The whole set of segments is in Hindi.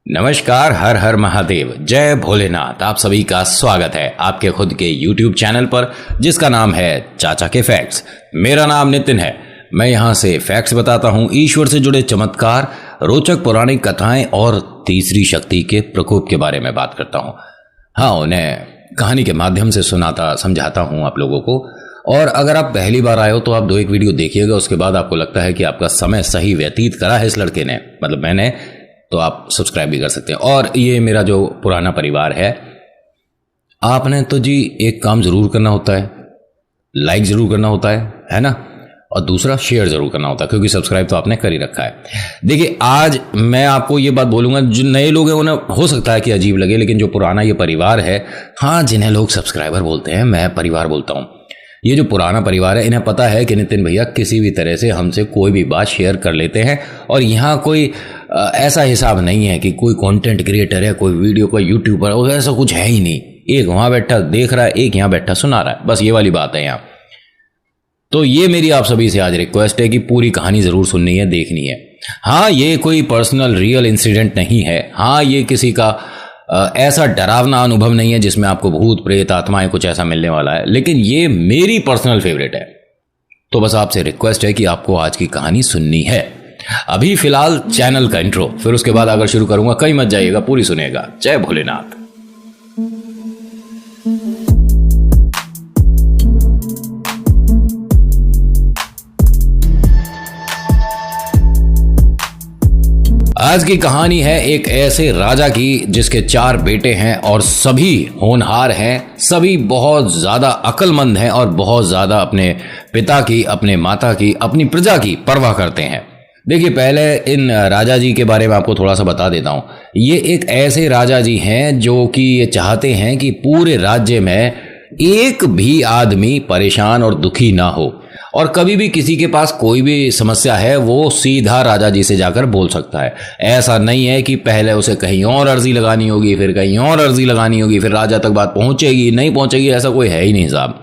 नमस्कार, हर हर महादेव, जय भोलेनाथ। आप सभी का स्वागत है आपके खुद के YouTube चैनल पर जिसका नाम है चाचा के फैक्ट्स। मेरा नाम नितिन है। मैं यहाँ से फैक्ट्स बताता हूँ, ईश्वर से जुड़े चमत्कार, रोचक पौराणिक कथाएं और तीसरी शक्ति के प्रकोप के बारे में बात करता हूँ। हाँ, उन्हें कहानी के माध्यम से सुनाता समझाता हूँ आप लोगों को। और अगर आप पहली बार आए हो तो आप 2-1 वीडियो देखिएगा, उसके बाद आपको लगता है कि आपका समय सही व्यतीत करा है इस लड़के ने, मतलब मैंने, तो आप सब्सक्राइब भी कर सकते हैं। और ये मेरा जो पुराना परिवार है, आपने तो जी एक काम जरूर करना होता है, लाइक जरूर करना होता है ना, और दूसरा शेयर जरूर करना होता है, क्योंकि सब्सक्राइब तो आपने कर ही रखा है। देखिए, आज मैं आपको ये बात बोलूंगा, जो नए लोग हैं उन्हें हो सकता है कि अजीब लगे, लेकिन जो पुराना ये परिवार है, हाँ, जिन्हें लोग सब्सक्राइबर बोलते हैं, मैं परिवार बोलता हूँ, ये जो पुराना परिवार है, इन्हें पता है कि नितिन भैया किसी भी तरह से हमसे कोई भी बात शेयर कर लेते हैं। और यहाँ कोई ऐसा हिसाब नहीं है कि कोई कंटेंट क्रिएटर है, कोई वीडियो का यूट्यूबर है, ऐसा कुछ है ही नहीं। एक वहाँ बैठा देख रहा है, एक यहाँ बैठा सुना रहा है, बस ये वाली बात है यहाँ। तो ये मेरी आप सभी से आज रिक्वेस्ट है कि पूरी कहानी ज़रूर सुननी है, देखनी है। हाँ, ये कोई पर्सनल रियल इंसिडेंट नहीं है। हाँ, ये किसी का ऐसा डरावना अनुभव नहीं है जिसमें आपको भूत प्रेत आत्माएं कुछ ऐसा मिलने वाला है, लेकिन ये मेरी पर्सनल फेवरेट है। तो बस आपसे रिक्वेस्ट है कि आपको आज की कहानी सुननी है। अभी फिलहाल चैनल का इंट्रो, फिर उसके बाद अगर शुरू करूंगा, कहीं मत जाइएगा, पूरी सुनेगा। जय भोलेनाथ। आज की कहानी है एक ऐसे राजा की जिसके 4 बेटे हैं और सभी होनहार हैं, सभी बहुत ज्यादा अक्लमंद हैं और बहुत ज्यादा अपने पिता की, अपने माता की, अपनी प्रजा की परवाह करते हैं। देखिए, पहले इन राजा जी के बारे में आपको थोड़ा सा बता देता हूं। ये एक ऐसे राजा जी हैं जो कि ये चाहते हैं कि पूरे राज्य में एक भी आदमी परेशान और दुखी ना हो, और कभी भी किसी के पास कोई भी समस्या है वो सीधा राजा जी से जाकर बोल सकता है। ऐसा नहीं है कि पहले उसे कहीं और अर्जी लगानी होगी, फिर कहीं और अर्जी लगानी होगी, फिर राजा तक बात पहुंचेगी नहीं पहुंचेगी, ऐसा कोई है ही नहीं साहब।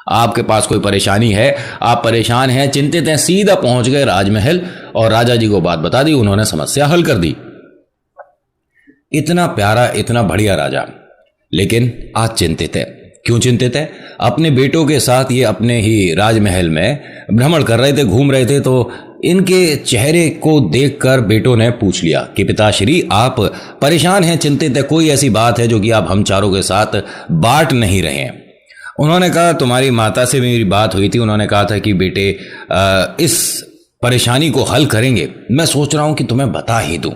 आपके पास कोई परेशानी है, आप परेशान हैं, चिंतित हैं, सीधा पहुंच गए राजमहल और राजा जी को बात बता दी, उन्होंने समस्या हल कर दी। इतना प्यारा, इतना बढ़िया राजा, लेकिन आज चिंतित है। क्यों चिंतित है? अपने बेटों के साथ ये अपने ही राजमहल में भ्रमण कर रहे थे, घूम रहे थे, तो इनके चेहरे को देखकर बेटों ने पूछ लिया कि पिताश्री, आप परेशान हैं, चिंतित है, कोई ऐसी बात है जो कि आप हम चारों के साथ बांट नहीं रहे हैं? उन्होंने कहा, तुम्हारी माता से मेरी बात हुई थी, उन्होंने कहा था कि बेटे इस परेशानी को हल करेंगे, मैं सोच रहा हूं कि तुम्हें बता ही दूं।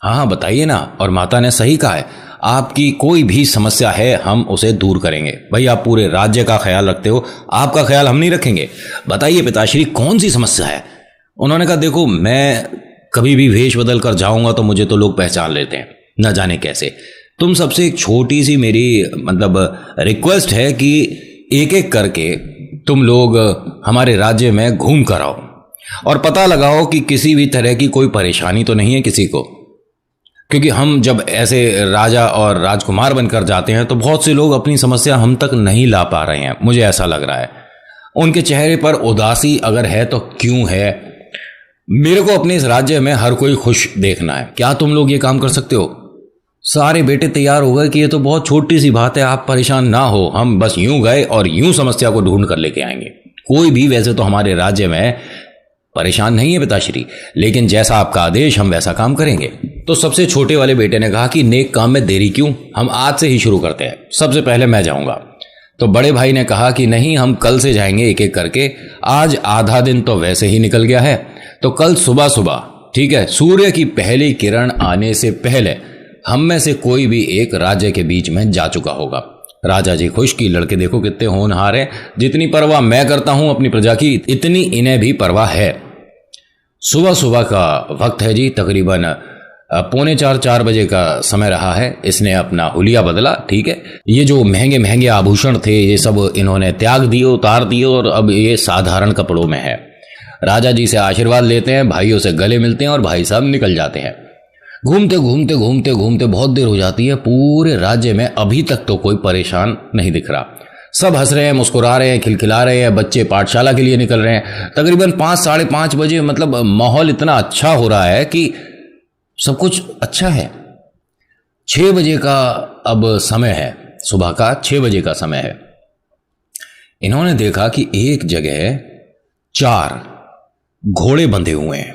हाँ, बताइए ना। और माता ने सही कहा है, आपकी कोई भी समस्या है हम उसे दूर करेंगे। भाई, आप पूरे राज्य का ख्याल रखते हो, आपका ख्याल हम नहीं रखेंगे? बताइए पिताश्री, कौन सी समस्या है? उन्होंने कहा, देखो, मैं कभी भी वेश बदल कर जाऊंगा तो मुझे तो लोग पहचान लेते हैं, न जाने कैसे। तुम सबसे एक छोटी सी मेरी मतलब रिक्वेस्ट है कि एक एक करके तुम लोग हमारे राज्य में घूम कर आओ और पता लगाओ कि किसी भी तरह की कोई परेशानी तो नहीं है किसी को। क्योंकि हम जब ऐसे राजा और राजकुमार बनकर जाते हैं तो बहुत से लोग अपनी समस्या हम तक नहीं ला पा रहे हैं, मुझे ऐसा लग रहा है। उनके चेहरे पर उदासी अगर है तो क्यों है? मेरे को अपने इस राज्य में हर कोई खुश देखना है। क्या तुम लोग ये काम कर सकते हो? सारे बेटे तैयार हो गए कि ये तो बहुत छोटी सी बात है, आप परेशान ना हो, हम बस यूं गए और यूं समस्या को ढूंढ कर लेके आएंगे। कोई भी वैसे तो हमारे राज्य में परेशान नहीं है पिताश्री, लेकिन जैसा आपका आदेश हम वैसा काम करेंगे। तो सबसे छोटे वाले बेटे ने कहा कि नेक काम में देरी क्यों, हम आज से ही शुरू करते हैं, सबसे पहले मैं जाऊंगा। तो बड़े भाई ने कहा कि नहीं, हम कल से जाएंगे एक एक करके, आज आधा दिन तो वैसे ही निकल गया है, तो कल सुबह सुबह, ठीक है, सूर्य की पहली किरण आने से पहले हम में से कोई भी एक राज्य के बीच में जा चुका होगा। राजा जी खुश की लड़के देखो कितने होनहार हैं, जितनी परवाह मैं करता हूं अपनी प्रजा की, इतनी इन्हें भी परवाह है। सुबह सुबह का वक्त है जी, तकरीबन 3:45-4 बजे का समय रहा है। इसने अपना हुलिया बदला, ठीक है, ये जो महंगे महंगे आभूषण थे ये सब इन्होंने त्याग दिए, उतार दिए, और अब ये साधारण कपड़ों में है। राजा जी से आशीर्वाद लेते हैं, भाइयों से गले मिलते हैं और भाई साहब निकल जाते हैं। घूमते घूमते घूमते घूमते बहुत देर हो जाती है। पूरे राज्य में अभी तक तो कोई परेशान नहीं दिख रहा। सब हंस रहे हैं, मुस्कुरा रहे हैं, खिलखिला रहे हैं, बच्चे पाठशाला के लिए निकल रहे हैं। तकरीबन 5-5:30 बजे, मतलब माहौल इतना अच्छा हो रहा है कि सब कुछ अच्छा है। 6 बजे का अब समय है, सुबह का 6 बजे का समय है। इन्होंने देखा कि एक जगह 4 घोड़े बंधे हुए हैं,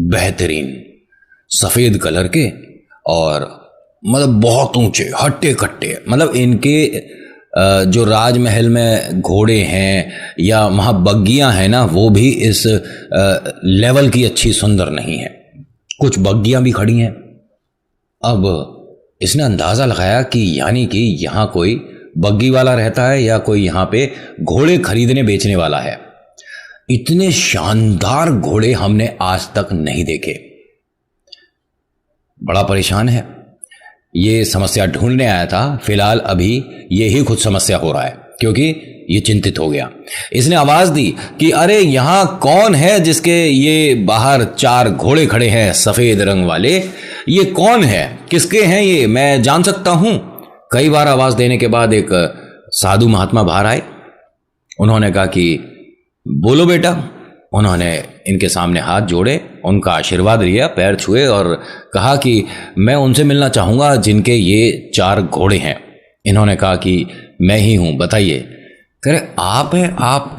बेहतरीन सफेद कलर के, और मतलब बहुत ऊंचे हट्टे कट्टे। मतलब इनके जो राजमहल में घोड़े हैं या वहाँ बग्गियां हैं ना, वो भी इस लेवल की अच्छी सुंदर नहीं है। कुछ बग्गियां भी खड़ी हैं। अब इसने अंदाज़ा लगाया कि यानी कि यहाँ कोई बग्गी वाला रहता है या कोई यहाँ पे घोड़े खरीदने बेचने वाला है। इतने शानदार घोड़े हमने आज तक नहीं देखे। बड़ा परेशान है, ये समस्या ढूंढने आया था। फिलहाल अभी ये ही खुद समस्या हो रहा है, क्योंकि ये चिंतित हो गया। इसने आवाज दी कि अरे यहां कौन है जिसके ये बाहर 4 घोड़े खड़े हैं सफेद रंग वाले, ये कौन है, किसके हैं ये, मैं जान सकता हूं। कई बार आवाज देने के बाद एक साधु महात्मा बाहर आए। उन्होंने कहा कि बोलो बेटा। उन्होंने इनके सामने हाथ जोड़े, उनका आशीर्वाद लिया, पैर छुए और कहा कि मैं उनसे मिलना चाहूँगा जिनके ये 4 घोड़े हैं। इन्होंने कहा कि मैं ही हूँ, बताइए। कह रहे आप हैं? आप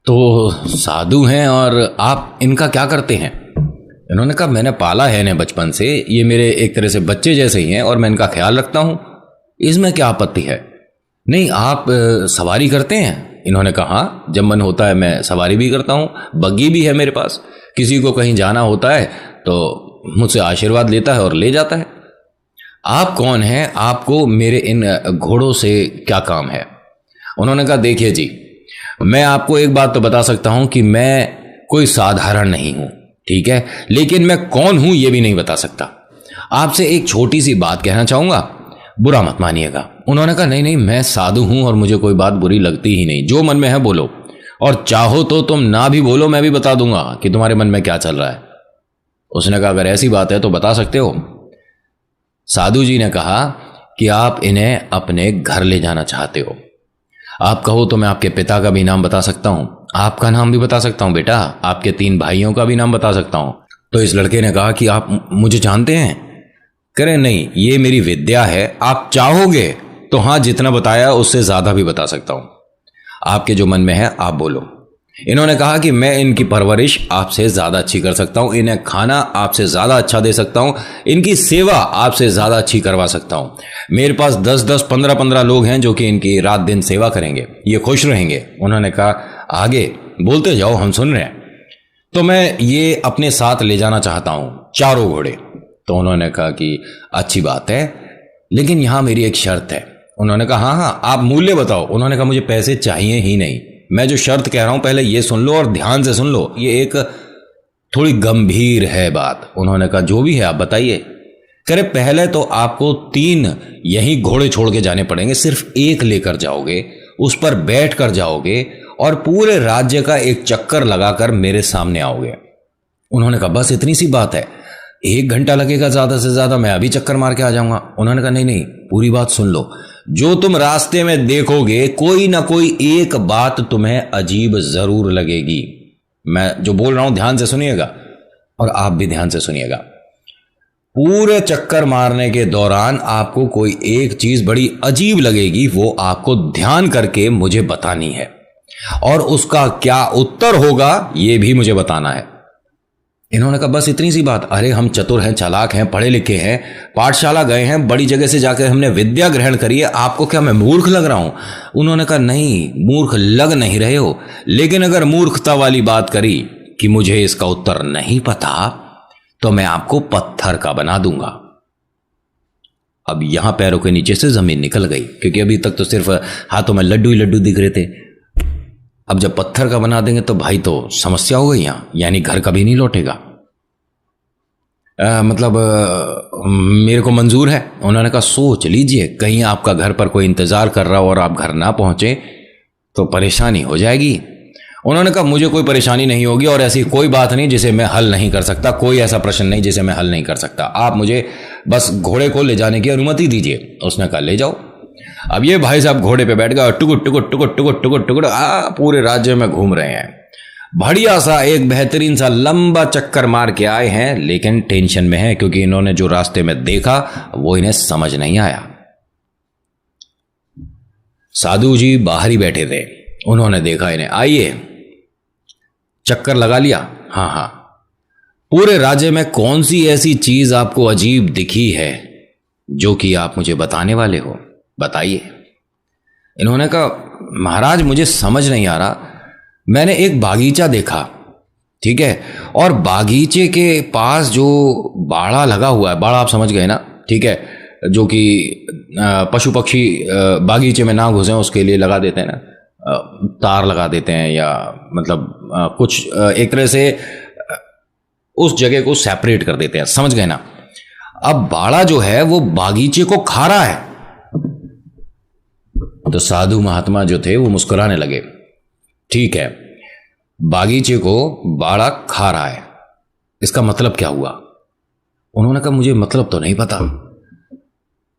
तो साधु हैं और आप इनका क्या करते हैं? इन्होंने कहा मैंने पाला है इन्हें बचपन से, ये मेरे एक तरह से बच्चे जैसे ही हैं और मैं इनका ख्याल रखता हूँ, इसमें क्या आपत्ति है? नहीं, आप सवारी करते हैं? इन्होंने कहा जब मन होता है मैं सवारी भी करता हूँ, बग्गी भी है मेरे पास, किसी को कहीं जाना होता है तो मुझसे आशीर्वाद लेता है और ले जाता है। आप कौन हैं? आपको मेरे इन घोड़ों से क्या काम है? उन्होंने कहा देखिए जी, मैं आपको एक बात तो बता सकता हूँ कि मैं कोई साधारण नहीं हूँ, ठीक है, लेकिन मैं कौन हूँ ये भी नहीं बता सकता। आपसे एक छोटी सी बात कहना चाहूँगा, बुरा मत मानिएगा। उन्होंने कहा नहीं नहीं, मैं साधु हूं और मुझे कोई बात बुरी लगती ही नहीं, जो मन में है बोलो, और चाहो तो तुम ना भी बोलो, मैं भी बता दूंगा कि तुम्हारे मन में क्या चल रहा है। उसने कहा अगर ऐसी बात है तो बता सकते हो। साधु जी ने कहा कि आप इन्हें अपने घर ले जाना चाहते हो। आप कहो तो मैं आपके पिता का भी नाम बता सकता हूं, आपका नाम भी बता सकता हूं बेटा, आपके 3 भाइयों का भी नाम बता सकता हूं। तो इस लड़के ने कहा कि आप मुझे जानते हैं? करें नहीं, ये मेरी विद्या है, आप चाहोगे तो हाँ जितना बताया उससे ज्यादा भी बता सकता हूं, आपके जो मन में है आप बोलो। इन्होंने कहा कि मैं इनकी परवरिश आपसे ज्यादा अच्छी कर सकता हूं, इन्हें खाना आपसे ज्यादा अच्छा दे सकता हूं, इनकी सेवा आपसे ज्यादा अच्छी करवा सकता हूं। मेरे पास 10-10, 15-15 लोग हैं जो कि इनकी रात दिन सेवा करेंगे, ये खुश रहेंगे। उन्होंने कहा आगे बोलते जाओ, हम सुन रहे हैं। तो मैं ये अपने साथ ले जाना चाहता हूं, 4 घोड़े। तो उन्होंने कहा कि अच्छी बात है, लेकिन यहां मेरी एक शर्त है। उन्होंने कहा हाँ हाँ, आप मूल्य बताओ। उन्होंने कहा मुझे पैसे चाहिए ही नहीं, मैं जो शर्त कह रहा हूं पहले ये सुन लो और ध्यान से सुन लो, ये एक थोड़ी गंभीर है बात। उन्होंने कहा जो भी है आप बताइए। कह रहे पहले तो आपको 3 यही घोड़े छोड़ के जाने पड़ेंगे, सिर्फ एक लेकर जाओगे, उस पर बैठ कर जाओगे और पूरे राज्य का एक चक्कर लगाकर मेरे सामने आओगे। उन्होंने कहा बस इतनी सी बात है, 1 घंटा लगेगा ज्यादा से ज्यादा, मैं अभी चक्कर मार के आ जाऊंगा। उन्होंने कहा नहीं नहीं, पूरी बात सुन लो, जो तुम रास्ते में देखोगे कोई ना कोई एक बात तुम्हें अजीब जरूर लगेगी। मैं जो बोल रहा हूं ध्यान से सुनिएगा और आप भी ध्यान से सुनिएगा। पूरे चक्कर मारने के दौरान आपको कोई एक चीज बड़ी अजीब लगेगी, वो आपको ध्यान करके मुझे बतानी है, और उसका क्या उत्तर होगा ये भी मुझे बताना है। इन्होंने कहा बस इतनी सी बात। अरे हम चतुर हैं, चालाक हैं, पढ़े लिखे हैं, पाठशाला गए हैं, बड़ी जगह से जाकर हमने विद्या ग्रहण करी है, आपको क्या मैं मूर्ख लग रहा हूं? उन्होंने कहा नहीं, मूर्ख लग नहीं रहे हो, लेकिन अगर मूर्खता वाली बात करी कि मुझे इसका उत्तर नहीं पता तो मैं आपको पत्थर का बना दूंगा। अब यहां पैरों के नीचे से जमीन निकल गई, क्योंकि अभी तक तो सिर्फ हाथों में लड्डू ही लड्डू दिख रहे थे। अब जब पत्थर का बना देंगे तो भाई तो समस्या हो गई यहां, यानी घर कभी नहीं लौटेगा। मतलब मेरे को मंजूर है। उन्होंने कहा सोच लीजिए, कहीं आपका घर पर कोई इंतजार कर रहा हो और आप घर ना पहुंचे तो परेशानी हो जाएगी। उन्होंने कहा मुझे कोई परेशानी नहीं होगी और ऐसी कोई बात नहीं जिसे मैं हल नहीं कर सकता, कोई ऐसा प्रश्न नहीं जिसे मैं हल नहीं कर सकता, आप मुझे बस घोड़े को ले जाने की अनुमति दीजिए। उसने कहा ले जाओ। अब ये भाई साहब घोड़े पे बैठ गए और टुकुट टुकुट टुकुट टुकुट टुकुट टुकुट पूरे राज्य में घूम रहे हैं। बढ़िया सा एक बेहतरीन सा लंबा चक्कर मार के आए हैं, लेकिन टेंशन में है क्योंकि इन्होंने जो रास्ते में देखा वो इन्हें समझ नहीं आया। साधु जी बाहर ही बैठे थे, उन्होंने देखा इन्हें, आइए चक्कर लगा लिया। हाँ हाँ, पूरे राज्य में कौन सी ऐसी चीज आपको अजीब दिखी है जो कि आप मुझे बताने वाले हो, बताइए। इन्होंने कहा महाराज मुझे समझ नहीं आ रहा, मैंने एक बागीचा देखा, ठीक है, और बागीचे के पास जो बाड़ा लगा हुआ है, बाड़ा आप समझ गए ना, ठीक है, जो कि पशु पक्षी बागीचे में ना घुसे उसके लिए लगा देते हैं ना, तार लगा देते हैं, या मतलब कुछ एक तरह से उस जगह को सेपरेट कर देते हैं, समझ गए ना। अब बाड़ा जो है वो बागीचे को खा रहा है। तो साधु महात्मा जो थे वो मुस्कुराने लगे, ठीक है, बागीचे को बाड़ा खा रहा है, इसका मतलब क्या हुआ? उन्होंने कहा मुझे मतलब तो नहीं पता।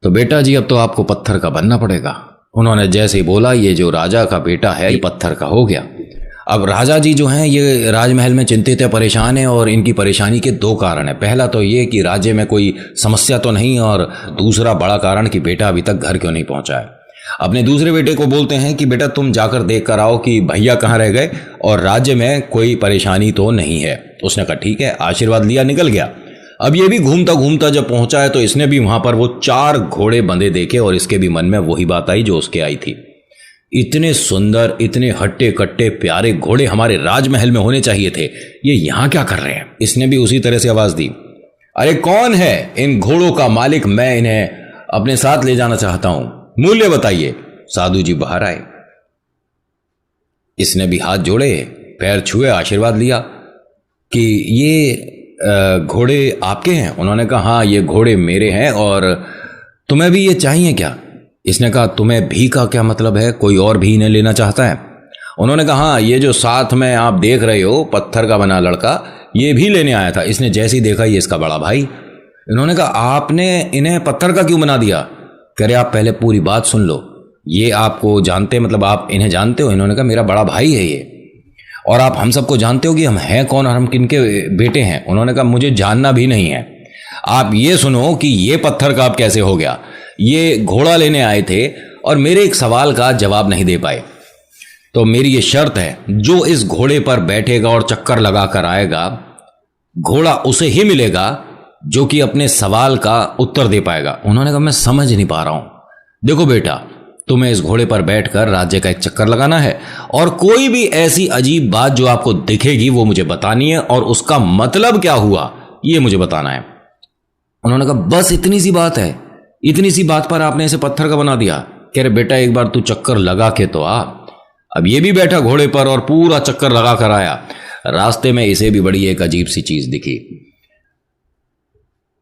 तो बेटा जी अब तो आपको पत्थर का बनना पड़ेगा। उन्होंने जैसे ही बोला ये जो राजा का बेटा है ये पत्थर का हो गया। अब राजा जी जो हैं ये राजमहल में चिंतित है, परेशान है, और इनकी परेशानी के दो कारण है। पहला तो ये कि राज्य में कोई समस्या तो नहीं, और दूसरा बड़ा कारण कि बेटा अभी तक घर क्यों नहीं पहुंचा है। अपने दूसरे बेटे को बोलते हैं कि बेटा तुम जाकर देख कर आओ कि भैया कहाँ रह गए और राज्य में कोई परेशानी तो नहीं है। उसने कहा ठीक है, आशीर्वाद लिया, निकल गया। अब ये भी घूमता घूमता जब पहुंचा है तो इसने भी वहां पर वो 4 घोड़े बंधे देखे, और इसके भी मन में वही बात आई जो उसके आई थी। इतने सुंदर, इतने हट्टे कट्टे प्यारे घोड़े हमारे राजमहल में होने चाहिए थे, ये यहां क्या कर रहे हैं? इसने भी उसी तरह से आवाज दी, अरे कौन है इन घोड़ों का मालिक? मैं इन्हें अपने साथ ले जाना चाहता हूं, मूल्य बताइए। साधु जी बाहर आए, इसने भी हाथ जोड़े, पैर छुए, आशीर्वाद लिया कि ये घोड़े आपके हैं? उन्होंने कहा हाँ ये घोड़े मेरे हैं, और तुम्हें भी ये चाहिए क्या? इसने कहा तुम्हें भी का क्या मतलब है, कोई और भी इन्हें लेना चाहता है? उन्होंने कहा हाँ ये जो साथ में आप देख रहे हो पत्थर का बना लड़का, ये भी लेने आया था। इसने जैसे ही देखा ये इसका बड़ा भाई। इन्होंने कहा आपने इन्हें पत्थर का क्यों बना दिया? कह रहे आप पहले पूरी बात सुन लो, ये आपको जानते, मतलब आप इन्हें जानते हो? इन्होंने कहा मेरा बड़ा भाई है ये, और आप हम सबको जानते हो कि हम हैं कौन और हम किनके बेटे हैं? उन्होंने कहा मुझे जानना भी नहीं है, आप ये सुनो कि ये पत्थर का आप कैसे हो गया। ये घोड़ा लेने आए थे और मेरे एक सवाल का जवाब नहीं दे पाए, तो मेरी ये शर्त है, जो इस घोड़े पर बैठेगा और चक्कर लगा कर आएगा, घोड़ा उसे ही मिलेगा जो कि अपने सवाल का उत्तर दे पाएगा। उन्होंने कहा मैं समझ नहीं पा रहा हूं। देखो बेटा, तुम्हें इस घोड़े पर बैठकर राज्य का एक चक्कर लगाना है, और कोई भी ऐसी अजीब बात जो आपको दिखेगी वो मुझे बतानी है, और उसका मतलब क्या हुआ ये मुझे बताना है। उन्होंने कहा बस इतनी सी बात है, इतनी सी बात पर आपने इसे पत्थर का बना दिया? कह रहे बेटा एक बार तू चक्कर लगा के तो आ। अब ये भी बैठा घोड़े पर और पूरा चक्कर लगा कर आया। रास्ते में इसे भी बड़ी एक अजीब सी चीज दिखी।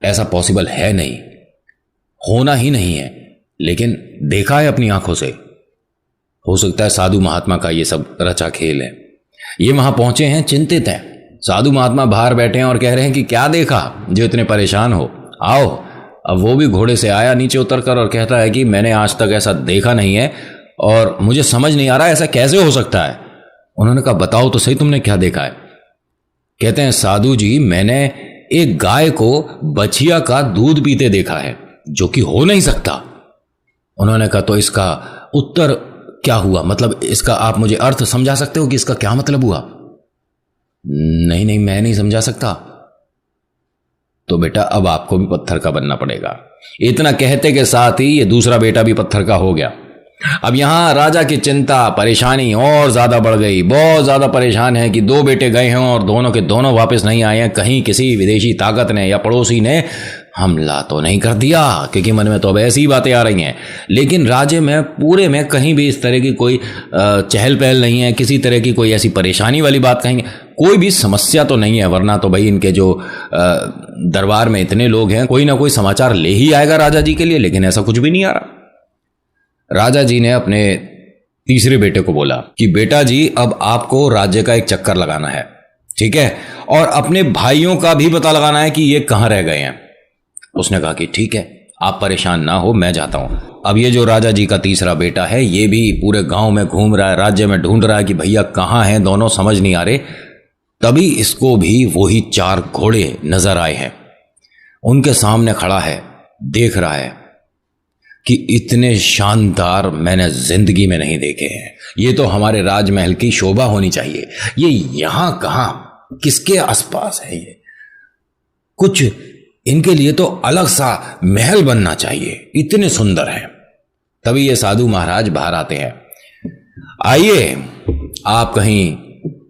ऐसा पॉसिबल है नहीं, होना ही नहीं है, लेकिन देखा है अपनी आंखों से। हो सकता है साधु महात्मा का ये सब रचा खेल है। ये वहां पहुंचे हैं, चिंतित हैं। साधु महात्मा बाहर बैठे हैं और कह रहे हैं कि क्या देखा जो इतने परेशान हो, आओ। अब वो भी घोड़े से आया नीचे उतरकर और कहता है कि मैंने आज तक ऐसा देखा नहीं है और मुझे समझ नहीं आ रहा ऐसा कैसे हो सकता है। उन्होंने कहा बताओ तो सही तुमने क्या देखा है। कहते हैं साधु जी मैंने एक गाय को बछिया का दूध पीते देखा है, जो कि हो नहीं सकता। उन्होंने कहा तो इसका उत्तर क्या हुआ, मतलब इसका आप मुझे अर्थ समझा सकते हो कि इसका क्या मतलब हुआ? नहीं नहीं मैं नहीं समझा सकता। तो बेटा अब आपको भी पत्थर का बनना पड़ेगा। इतना कहते के साथ ही ये दूसरा बेटा भी पत्थर का हो गया। अब यहां राजा की चिंता परेशानी और ज्यादा बढ़ गई। बहुत ज्यादा परेशान है कि 2 बेटे गए हैं और दोनों के दोनों वापस नहीं आए हैं। कहीं किसी विदेशी ताकत ने या पड़ोसी ने हमला तो नहीं कर दिया, क्योंकि मन में तो अब ऐसी ही बातें आ रही हैं। लेकिन राज्य में पूरे में कहीं भी इस तरह की कोई चहल पहल नहीं है, किसी तरह की कोई ऐसी परेशानी वाली बात कहेंगे, कोई भी समस्या तो नहीं है। वरना तो भाई इनके जो दरबार में इतने लोग हैं, कोई ना कोई समाचार ले ही आएगा राजा जी के लिए, लेकिन ऐसा कुछ भी नहीं आ रहा। राजा जी ने अपने तीसरे बेटे को बोला कि बेटा जी अब आपको राज्य का एक चक्कर लगाना है, ठीक है, और अपने भाइयों का भी पता लगाना है कि ये कहां रह गए हैं। उसने कहा कि ठीक है, आप परेशान ना हो, मैं जाता हूं। अब ये जो राजा जी का तीसरा बेटा है ये भी पूरे गांव में घूम रहा है, राज्य में ढूंढ रहा है कि भैया कहाँ हैं दोनों, समझ नहीं आ रहे। तभी इसको भी वही 4 घोड़े नजर आए हैं। उनके सामने खड़ा है, देख रहा है कि इतने शानदार मैंने जिंदगी में नहीं देखे हैं। ये तो हमारे राजमहल की शोभा होनी चाहिए। ये यहां कहां, किसके आसपास है ये? कुछ इनके लिए तो अलग सा महल बनना चाहिए, इतने सुंदर हैं। तभी ये साधु महाराज बाहर आते हैं। आइए, आप कहीं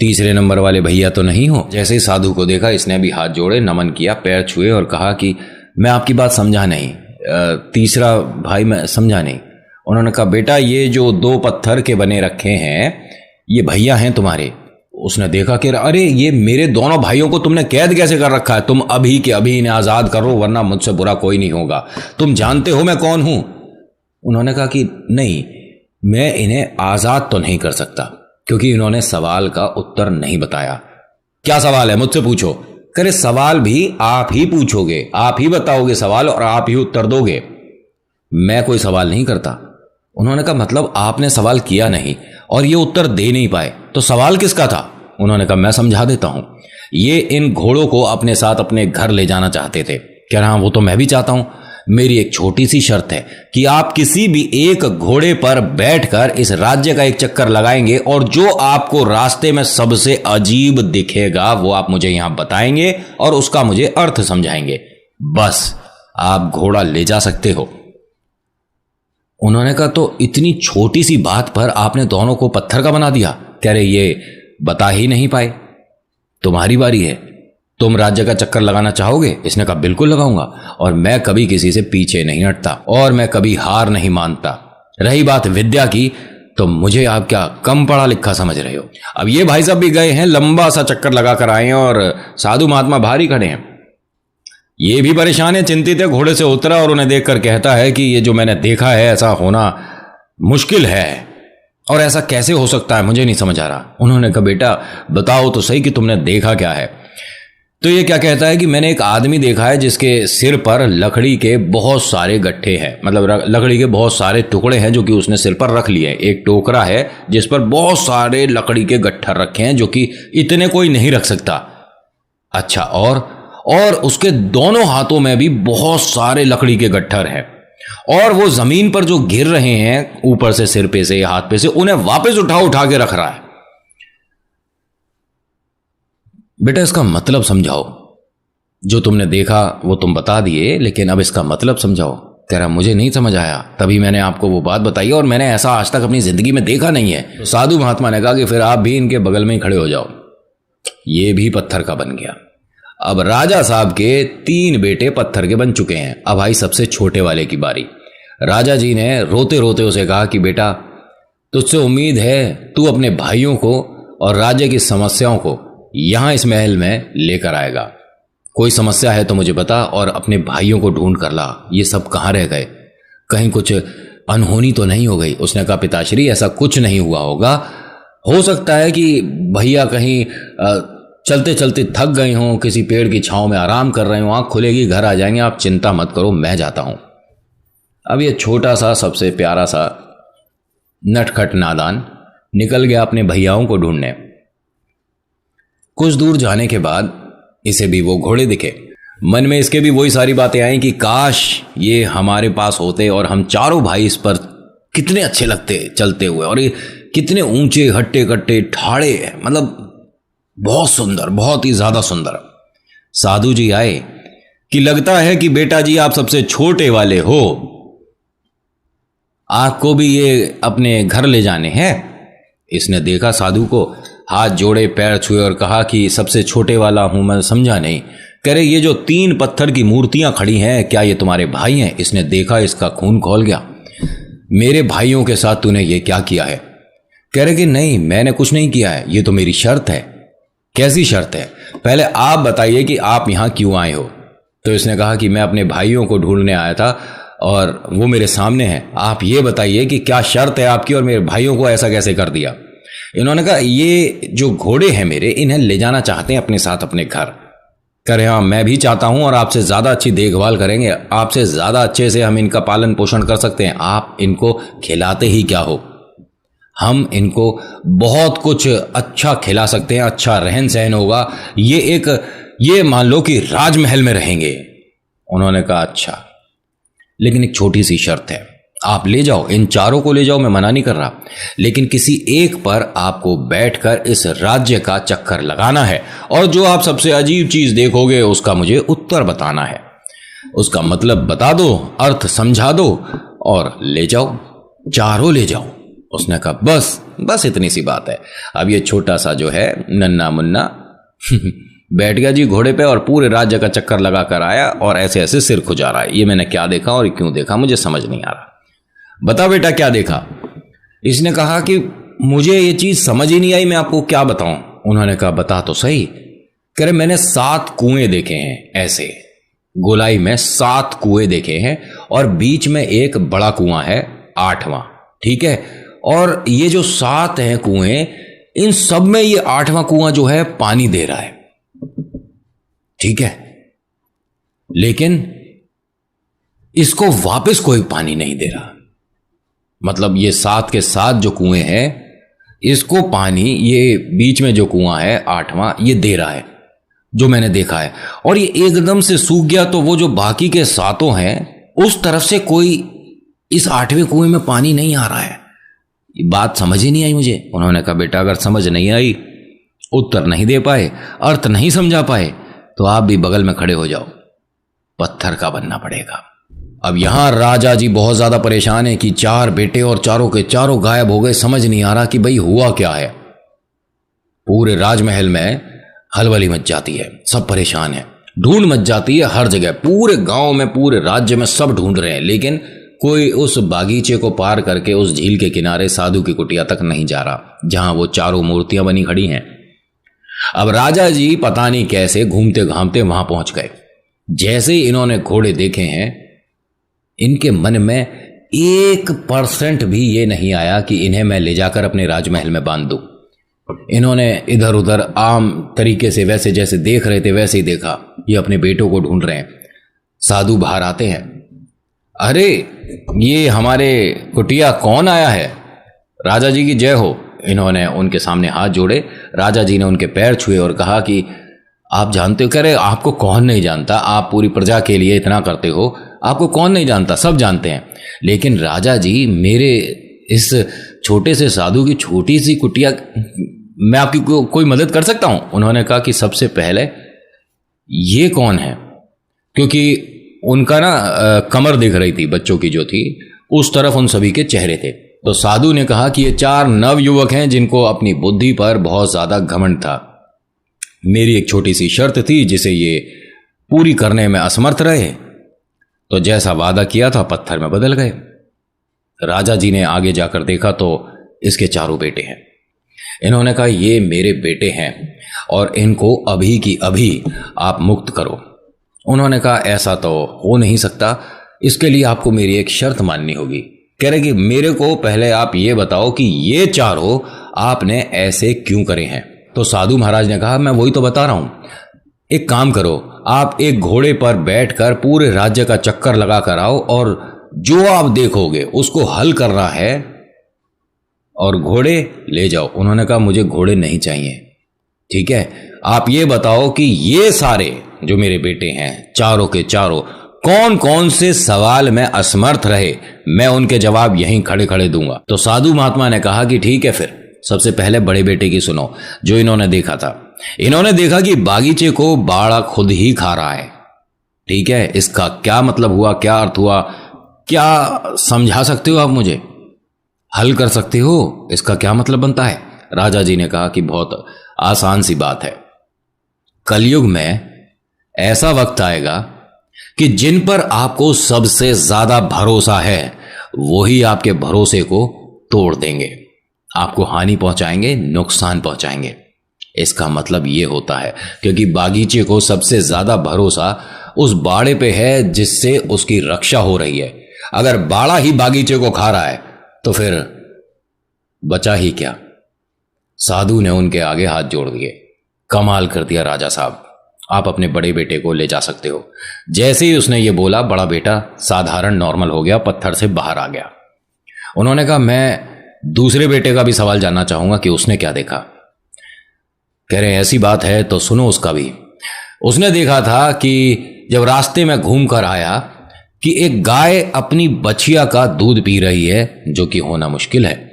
तीसरे नंबर वाले भैया तो नहीं हो? जैसे ही साधु को देखा इसने भी हाथ जोड़े, नमन किया, पैर छुए और कहा कि मैं आपकी बात समझा नहीं, तीसरा भाई मैं समझा नहीं। उन्होंने कहा बेटा ये जो 2 पत्थर के बने रखे हैं ये भैया हैं तुम्हारे। उसने देखा कि अरे ये मेरे दोनों भाइयों को तुमने कैद कैसे कर रखा है? तुम अभी के अभी इन्हें आज़ाद करो वरना मुझसे बुरा कोई नहीं होगा। तुम जानते हो मैं कौन हूं? उन्होंने कहा कि नहीं, मैं इन्हें आज़ाद तो नहीं कर सकता, क्योंकि इन्होंने सवाल का उत्तर नहीं बताया। क्या सवाल है मुझसे पूछो। करे सवाल भी आप ही पूछोगे, आप ही बताओगे सवाल और आप ही उत्तर दोगे, मैं कोई सवाल नहीं करता। उन्होंने कहा मतलब आपने सवाल किया नहीं और ये उत्तर दे नहीं पाए, तो सवाल किसका था? उन्होंने कहा मैं समझा देता हूं। ये इन घोड़ों को अपने साथ अपने घर ले जाना चाहते थे। कह रहा वो तो मैं भी चाहता हूं। मेरी एक छोटी सी शर्त है कि आप किसी भी एक घोड़े पर बैठकर इस राज्य का एक चक्कर लगाएंगे और जो आपको रास्ते में सबसे अजीब दिखेगा वो आप मुझे यहां बताएंगे और उसका मुझे अर्थ समझाएंगे। बस आप घोड़ा ले जा सकते हो। उन्होंने कहा तो इतनी छोटी सी बात पर आपने दोनों को पत्थर का बना दिया? कह रहे ये बता ही नहीं पाए। तुम्हारी बारी है, तुम राज्य का चक्कर लगाना चाहोगे? इसने कहा बिल्कुल लगाऊंगा और मैं कभी किसी से पीछे नहीं हटता और मैं कभी हार नहीं मानता। रही बात विद्या की, तो मुझे आप क्या कम पढ़ा लिखा समझ रहे हो? अब ये भाई साहब भी गए हैं, लंबा सा चक्कर लगा कर आए हैं और साधु महात्मा बाहर ही खड़े हैं। ये भी परेशान है, चिंतित है, घोड़े से उतरा और उन्हें देखकर कहता है कि ये जो मैंने देखा है ऐसा होना मुश्किल है और ऐसा कैसे हो सकता है, मुझे नहीं समझ आ रहा। उन्होंने कहा बेटा बताओ तो सही कि तुमने देखा क्या है। तो ये क्या कहता है कि मैंने एक आदमी देखा है जिसके सिर पर लकड़ी के बहुत सारे गट्ठे हैं, मतलब लकड़ी के बहुत सारे टुकड़े हैं जो कि उसने सिर पर रख लिए हैं। एक टोकरा है जिस पर बहुत सारे लकड़ी के गट्ठर रखे हैं जो कि इतने कोई नहीं रख सकता। अच्छा, और उसके दोनों हाथों में भी बहुत सारे लकड़ी के गट्ठर हैं और वो जमीन पर जो गिर रहे हैं ऊपर से, सिर पे से या हाथ पे से, उन्हें वापस उठा के रख रहा है। बेटा इसका मतलब समझाओ, जो तुमने देखा वो तुम बता दिए लेकिन अब इसका मतलब समझाओ। कह रहा मुझे नहीं समझ आया, तभी मैंने आपको वो बात बताई और मैंने ऐसा आज तक अपनी जिंदगी में देखा नहीं है। तो साधु महात्मा ने कहा कि फिर आप भी इनके बगल में ही खड़े हो जाओ। ये भी पत्थर का बन गया। अब राजा साहब के 3 बेटे पत्थर के बन चुके हैं। अब आई सबसे छोटे वाले की बारी। राजा जी ने रोते रोते उसे कहा कि बेटा तुझसे उम्मीद है तू अपने भाइयों को और राज्य की समस्याओं को यहां इस महल में लेकर आएगा। कोई समस्या है तो मुझे बता और अपने भाइयों को ढूंढ कर ला। ये सब कहां रह गए? कहीं कुछ अनहोनी तो नहीं हो गई? उसने कहा पिताश्री ऐसा कुछ नहीं हुआ होगा। हो सकता है कि भैया कहीं चलते चलते थक गए हों, किसी पेड़ की छांव में आराम कर रहे हों, आंख खुलेगी घर आ जाएंगे, आप चिंता मत करो, मैं जाता हूं। अब ये छोटा सा सबसे प्यारा सा नटखट नादान निकल गया अपने भैयाओं को ढूंढने। कुछ दूर जाने के बाद इसे भी वो घोड़े दिखे। मन में इसके भी वही सारी बातें आई कि काश ये हमारे पास होते और हम चारों भाई इस पर कितने अच्छे लगते चलते हुए, और ये कितने ऊंचे हट्टे कट्टे ठाड़े हैं, मतलब बहुत सुंदर, बहुत ही ज्यादा सुंदर। साधु जी आए कि लगता है कि बेटा जी आप सबसे छोटे वाले हो, आपको भी ये अपने घर ले जाने हैं। इसने देखा साधु को, हाथ जोड़े, पैर छुए और कहा कि सबसे छोटे वाला हूं मैं, समझा नहीं। कह रहे ये जो 3 पत्थर की मूर्तियां खड़ी हैं क्या ये तुम्हारे भाई हैं? इसने देखा, इसका खून खौल गया। मेरे भाइयों के साथ तूने ये क्या किया है? कह रहे कि नहीं मैंने कुछ नहीं किया है, ये तो मेरी शर्त है। कैसी शर्त है? पहले आप बताइए कि आप यहां क्यों आए हो। तो इसने कहा कि मैं अपने भाइयों को ढूंढने आया था और वो मेरे सामने हैं। आप ये बताइए कि क्या शर्त है आपकी और मेरे भाइयों को ऐसा कैसे कर दिया। इन्होंने कहा ये जो घोड़े हैं मेरे, इन्हें ले जाना चाहते हैं अपने साथ अपने घर। करे हाँ, मैं भी चाहता हूं और आपसे ज्यादा अच्छी देखभाल करेंगे, आपसे ज्यादा अच्छे से हम इनका पालन पोषण कर सकते हैं। आप इनको खिलाते ही क्या हो, हम इनको बहुत कुछ अच्छा खिला सकते हैं, अच्छा रहन सहन होगा, ये मान लो कि राजमहल में रहेंगे। उन्होंने कहा अच्छा, लेकिन एक छोटी सी शर्त है, आप ले जाओ, इन चारों को ले जाओ, मैं मना नहीं कर रहा, लेकिन किसी एक पर आपको बैठकर इस राज्य का चक्कर लगाना है और जो आप सबसे अजीब चीज देखोगे उसका मुझे उत्तर बताना है। उसका मतलब बता दो, अर्थ समझा दो और ले जाओ, चारों ले जाओ। उसने कहा बस बस इतनी सी बात है। अब ये छोटा सा जो है नन्ना मुन्ना बैठ गया जी घोड़े पे और पूरे राज्य का चक्कर लगा कर आया और ऐसे ऐसे सिर खुजा रहा है। ये मैंने क्या देखा और क्यों देखा मुझे समझ नहीं आ रहा, बता बेटा क्या देखा। इसने कहा कि मुझे ये चीज समझ ही नहीं आई, मैं आपको क्या बताऊं। उन्होंने कहा बता तो सही। कह रहे मैंने 7 कुएं देखे हैं, ऐसे गोलाई में 7 कुएं देखे हैं और बीच में एक बड़ा कुआं है, 8वां, ठीक है। और ये जो 7 हैं कुएं, इन सब में ये 8वां कुआं जो है पानी दे रहा है, ठीक है, लेकिन इसको वापस कोई पानी नहीं दे रहा। मतलब ये 7 के 7 जो कुएं हैं, इसको पानी ये बीच में जो कुआं है 8वां, ये दे रहा है, जो मैंने देखा है। और ये एकदम से सूख गया तो वो जो बाकी के 7 हैं उस तरफ से कोई इस 8वें कुएं में पानी नहीं आ रहा है। ये बात समझ ही नहीं आई मुझे। उन्होंने कहा बेटा अगर समझ नहीं आई, उत्तर नहीं दे पाए, अर्थ नहीं समझा पाए, तो आप भी बगल में खड़े हो जाओ, पत्थर का बनना पड़ेगा। अब यहां राजा जी बहुत ज्यादा परेशान है कि 4 बेटे और चारों के चारों गायब हो गए, समझ नहीं आ रहा कि भाई हुआ क्या है। पूरे राजमहल में हलबली मच जाती है, सब परेशान है, ढूंढ मच जाती है हर जगह, पूरे गांव में पूरे राज्य में सब ढूंढ रहे हैं, लेकिन कोई उस बागीचे को पार करके उस झील के किनारे साधु की कुटिया तक नहीं जा रहा जहां वो चारों मूर्तियां बनी खड़ी हैं। अब राजा जी पता नहीं कैसे घूमते घामते वहां पहुंच गए। जैसे ही इन्होंने घोड़े देखे हैं, इनके मन में 1% भी ये नहीं आया कि इन्हें मैं ले जाकर अपने राजमहल में बांध दूं। इन्होंने इधर उधर आम तरीके से वैसे जैसे देख रहे थे वैसे ही देखा, ये अपने बेटों को ढूंढ रहे हैं। साधु बाहर आते हैं, अरे ये हमारे कुटिया कौन आया है, राजा जी की जय हो। इन्होंने उनके सामने हाथ जोड़े, राजा जी ने उनके पैर छुए और कहा कि आप जानते हो। कह रहे आपको कौन नहीं जानता, आप पूरी प्रजा के लिए इतना करते हो, आपको कौन नहीं जानता, सब जानते हैं। लेकिन राजा जी मेरे इस छोटे से साधु की छोटी सी कुटिया, मैं आपकी कोई मदद कर सकता हूं। उन्होंने कहा कि सबसे पहले ये कौन है, क्योंकि उनका ना कमर दिख रही थी बच्चों की जो थी, उस तरफ उन सभी के चेहरे थे। तो साधु ने कहा कि ये 4 नव युवक हैं जिनको अपनी बुद्धि पर बहुत ज्यादा घमंड था। मेरी एक छोटी सी शर्त थी जिसे ये पूरी करने में असमर्थ रहे, तो जैसा वादा किया था पत्थर में बदल गए। राजा जी ने आगे जाकर देखा तो इसके 4 बेटे हैं। इन्होंने कहा ये मेरे बेटे हैं और इनको अभी की अभी आप मुक्त करो। उन्होंने कहा ऐसा तो हो नहीं सकता, इसके लिए आपको मेरी एक शर्त माननी होगी। कह रहे कि मेरे को पहले आप ये बताओ कि ये 4 आपने ऐसे क्यों करे हैं। तो साधु महाराज ने कहा मैं वही तो बता रहा हूं, एक काम करो, आप एक घोड़े पर बैठकर पूरे राज्य का चक्कर लगा कर आओ और जो आप देखोगे उसको हल करना है और घोड़े ले जाओ। उन्होंने कहा मुझे घोड़े नहीं चाहिए, ठीक है, आप ये बताओ कि ये सारे जो मेरे बेटे हैं चारों के चारों कौन कौन से सवाल में असमर्थ रहे, मैं उनके जवाब यहीं खड़े खड़े दूंगा। तो साधु महात्मा ने कहा कि ठीक है, फिर सबसे पहले बड़े बेटे की सुनो, जो इन्होंने देखा था। इन्होंने देखा कि बागीचे को बाड़ा खुद ही खा रहा है, ठीक है, इसका क्या मतलब हुआ, क्या अर्थ हुआ, क्या समझा सकते हो आप मुझे, हल कर सकते हो, इसका क्या मतलब बनता है। राजा जी ने कहा कि बहुत आसान सी बात है, कलयुग में ऐसा वक्त आएगा कि जिन पर आपको सबसे ज्यादा भरोसा है वही आपके भरोसे को तोड़ देंगे, आपको हानि पहुंचाएंगे, नुकसान पहुंचाएंगे। इसका मतलब यह होता है क्योंकि बागीचे को सबसे ज्यादा भरोसा उस बाड़े पे है जिससे उसकी रक्षा हो रही है। अगर बाड़ा ही बागीचे को खा रहा है तो फिर बचा ही क्या। साधु ने उनके आगे हाथ जोड़ दिए, कमाल कर दिया राजा साहब, आप अपने बड़े बेटे को ले जा सकते हो। जैसे ही उसने ये बोला, बड़ा बेटा साधारण नॉर्मल हो गया, पत्थर से बाहर आ गया। उन्होंने कहा मैं दूसरे बेटे का भी सवाल जानना चाहूंगा कि उसने क्या देखा। कह रहे हैं ऐसी बात है तो सुनो उसका भी। उसने देखा था कि जब रास्ते में घूम कर आया कि एक गाय अपनी बछिया का दूध पी रही है, जो कि होना मुश्किल है।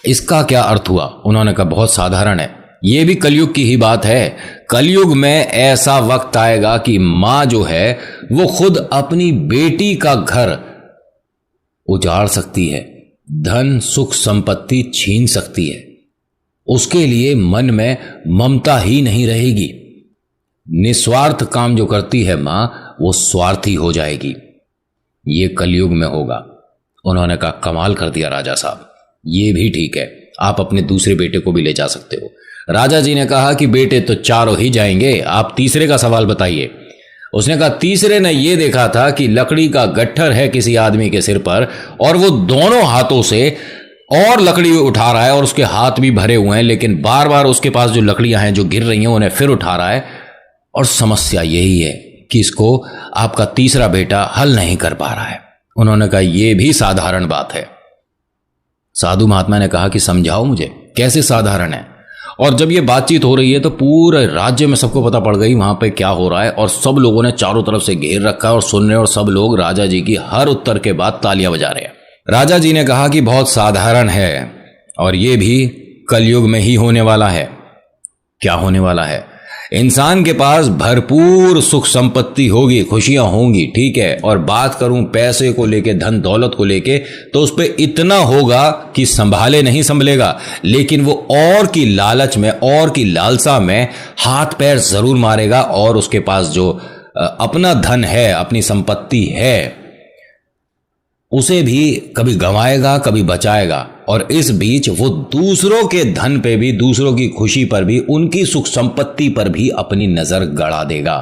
इसका क्या अर्थ हुआ? उन्होंने कहा बहुत साधारण है, यह भी कलयुग की ही बात है। कलयुग में ऐसा वक्त आएगा कि मां जो है वो खुद अपनी बेटी का घर उजाड़ सकती है, धन सुख संपत्ति छीन सकती है। उसके लिए मन में ममता ही नहीं रहेगी। निस्वार्थ काम जो करती है मां, वो स्वार्थी हो जाएगी। ये कलयुग में होगा। उन्होंने कहा कमाल कर दिया राजा साहब, ये भी ठीक है, आप अपने दूसरे बेटे को भी ले जा सकते हो। राजा जी ने कहा कि बेटे तो चारों ही जाएंगे, आप तीसरे का सवाल बताइए। उसने कहा तीसरे ने यह देखा था कि लकड़ी का गट्ठर है किसी आदमी के सिर पर, और वो दोनों हाथों से और लकड़ी उठा रहा है, और उसके हाथ भी भरे हुए हैं, लेकिन बार बार उसके पास जो लकड़ियां हैं जो गिर रही हैं उन्हें फिर उठा रहा है। और समस्या यही है कि इसको आपका तीसरा बेटा हल नहीं कर पा रहा है। उन्होंने कहा यह भी साधारण बात है। साधु महात्मा ने कहा कि समझाओ मुझे, कैसे साधारण है? और जब ये बातचीत हो रही है तो पूरे राज्य में सबको पता पड़ गई वहां पे क्या हो रहा है, और सब लोगों ने चारों तरफ से घेर रखा है और सुन रहे हैं, और सब लोग राजा जी की हर उत्तर के बाद तालियां बजा रहे हैं। राजा जी ने कहा कि बहुत साधारण है, और ये भी कलयुग में ही होने वाला है। क्या होने वाला है? इंसान के पास भरपूर सुख संपत्ति होगी, खुशियां होंगी, ठीक है, और बात करूं पैसे को लेके, धन दौलत को लेके, तो उस पर इतना होगा कि संभाले नहीं संभलेगा, लेकिन वो और की लालच में, और की लालसा में हाथ पैर जरूर मारेगा, और उसके पास जो अपना धन है, अपनी संपत्ति है, उसे भी कभी गंवाएगा कभी बचाएगा, और इस बीच वो दूसरों के धन पे भी, दूसरों की खुशी पर भी, उनकी सुख संपत्ति पर भी अपनी नजर गड़ा देगा।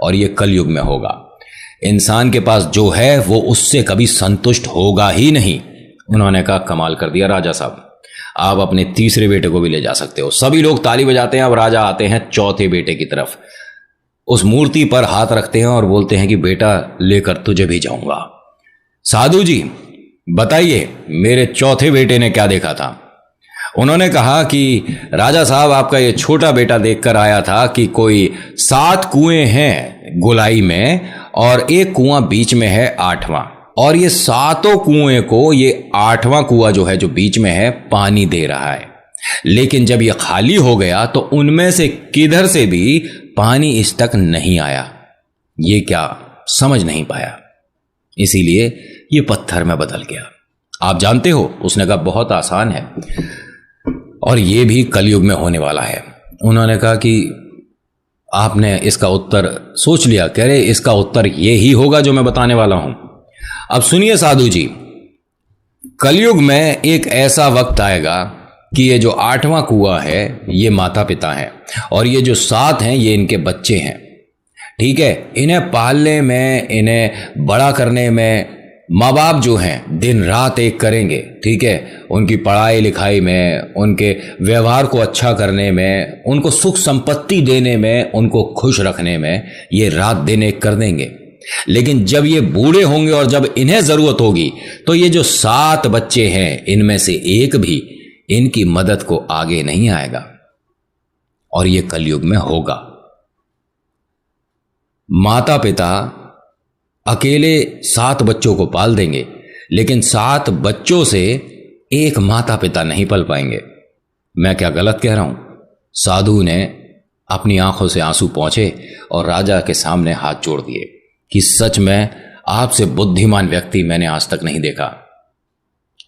और ये कलयुग में होगा। इंसान के पास जो है वो उससे कभी संतुष्ट होगा ही नहीं। उन्होंने कहा कमाल कर दिया राजा साहब, आप अपने तीसरे बेटे को भी ले जा सकते हो। सभी लोग ताली बजाते हैं। अब राजा आते हैं चौथे बेटे की तरफ, उस मूर्ति पर हाथ रखते हैं और बोलते हैं कि बेटा लेकर तुझे भी जाऊंगा। साधु जी बताइए मेरे चौथे बेटे ने क्या देखा था? उन्होंने कहा कि राजा साहब आपका ये छोटा बेटा देखकर आया था कि कोई 7 कुएं हैं गोलाई में, और एक कुआं बीच में है 8वां, और ये 7 कुएं को ये 8वां कुआं जो है, जो बीच में है, पानी दे रहा है। लेकिन जब ये खाली हो गया तो उनमें से किधर से भी पानी इस तक नहीं आया। ये क्या समझ नहीं पाया, इसीलिए ये पत्थर में बदल गया। आप जानते हो? उसने कहा बहुत आसान है, और ये भी कलयुग में होने वाला है। उन्होंने कहा कि आपने इसका उत्तर सोच लिया? कह रहे इसका उत्तर ये ही होगा जो मैं बताने वाला हूं। अब सुनिए साधु जी, कलयुग में एक ऐसा वक्त आएगा कि ये जो 8वां कुआं है ये माता पिता हैं, और ये जो 7 हैं ये इनके बच्चे हैं, ठीक है। इन्हें पालने में, इन्हें बड़ा करने में माँ बाप जो हैं दिन रात एक करेंगे, ठीक है। उनकी पढ़ाई लिखाई में, उनके व्यवहार को अच्छा करने में, उनको सुख संपत्ति देने में, उनको खुश रखने में ये रात दिन एक कर देंगे। लेकिन जब ये बूढ़े होंगे और जब इन्हें जरूरत होगी तो ये जो 7 बच्चे हैं इनमें से एक भी इनकी मदद को आगे नहीं आएगा। और ये कलयुग में होगा। माता पिता अकेले 7 बच्चों को पाल देंगे, लेकिन 7 बच्चों से एक माता पिता नहीं पल पाएंगे। मैं क्या गलत कह रहा हूं? साधु ने अपनी आंखों से आंसू पोंछे और राजा के सामने हाथ जोड़ दिए कि सच में आपसे बुद्धिमान व्यक्ति मैंने आज तक नहीं देखा।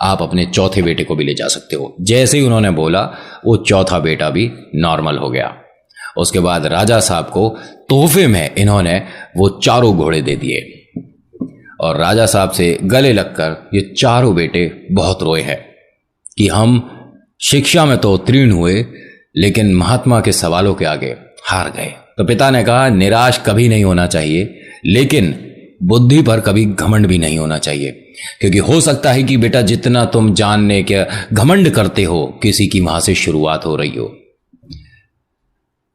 आप अपने चौथे बेटे को भी ले जा सकते हो। जैसे ही उन्होंने बोला वो चौथा बेटा भी नॉर्मल हो गया। उसके बाद राजा साहब को तोहफे में इन्होंने वो 4 घोड़े दे दिए, और राजा साहब से गले लगकर ये 4 बेटे बहुत रोए हैं कि हम शिक्षा में तो उत्तीर्ण हुए, लेकिन महात्मा के सवालों के आगे हार गए। तो पिता ने कहा निराश कभी नहीं होना चाहिए, लेकिन बुद्धि पर कभी घमंड भी नहीं होना चाहिए, क्योंकि हो सकता है कि बेटा जितना तुम जानने के घमंड करते हो, किसी की वहां से शुरुआत हो रही हो।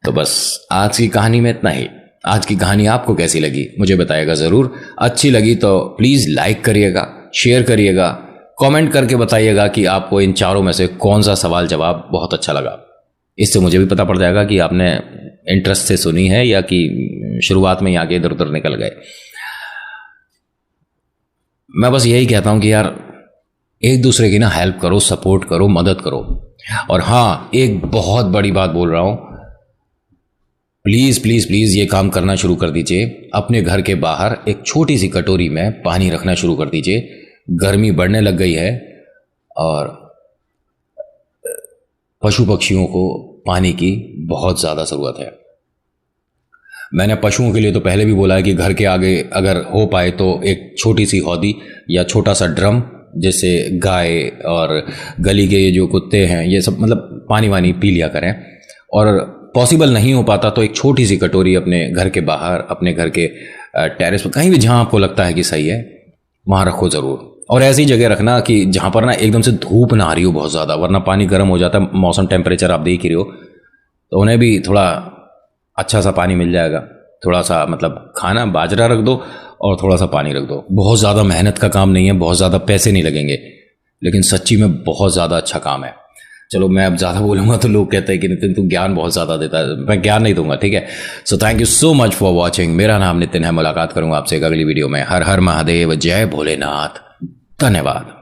तो बस आज की कहानी में इतना ही। आज की कहानी आपको कैसी लगी मुझे बताइएगा ज़रूर। अच्छी लगी तो प्लीज़ लाइक करिएगा, शेयर करिएगा, कमेंट करके बताइएगा कि आपको इन चारों में से कौन सा सवाल जवाब बहुत अच्छा लगा। इससे मुझे भी पता पड़ जाएगा कि आपने इंटरेस्ट से सुनी है या कि शुरुआत में ही आगे इधर उधर निकल गए। मैं बस यही कहता हूँ कि यार एक दूसरे की ना हेल्प करो, सपोर्ट करो, मदद करो। और हाँ, एक बहुत बड़ी बात बोल रहा हूँ, प्लीज़ प्लीज़ प्लीज़ ये काम करना शुरू कर दीजिए। अपने घर के बाहर एक छोटी सी कटोरी में पानी रखना शुरू कर दीजिए। गर्मी बढ़ने लग गई है और पशु पक्षियों को पानी की बहुत ज़्यादा ज़रूरत है। मैंने पशुओं के लिए तो पहले भी बोला है कि घर के आगे अगर हो पाए तो एक छोटी सी हौदी या छोटा सा ड्रम, जिससे गाय और गली के ये जो कुत्ते हैं ये सब मतलब पानी वानी पी लिया करें। और पॉसिबल नहीं हो पाता तो एक छोटी सी कटोरी अपने घर के बाहर, अपने घर के टेरेस पर, कहीं भी जहाँ आपको लगता है कि सही है वहाँ रखो ज़रूर। और ऐसी जगह रखना कि जहाँ पर ना एकदम से धूप ना आ रही हो बहुत ज़्यादा, वरना पानी गर्म हो जाता है। मौसम टेम्परेचर आप देख ही रहे हो, तो उन्हें भी थोड़ा अच्छा सा पानी मिल जाएगा। थोड़ा सा मतलब खाना बाजरा रख दो और थोड़ा सा पानी रख दो। बहुत ज़्यादा मेहनत का काम नहीं है, बहुत ज़्यादा पैसे नहीं लगेंगे, लेकिन सच्ची में बहुत ज़्यादा अच्छा काम है। चलो मैं अब ज़्यादा बोलूँगा तो लोग कहते हैं कि नितिन तू ज्ञान बहुत ज़्यादा देता है। मैं ज्ञान नहीं दूंगा, ठीक है। So thank you so much for watching. मेरा नाम नितिन है। मुलाकात करूँगा आपसे एक अगली वीडियो में। हर हर महादेव, जय भोलेनाथ, धन्यवाद।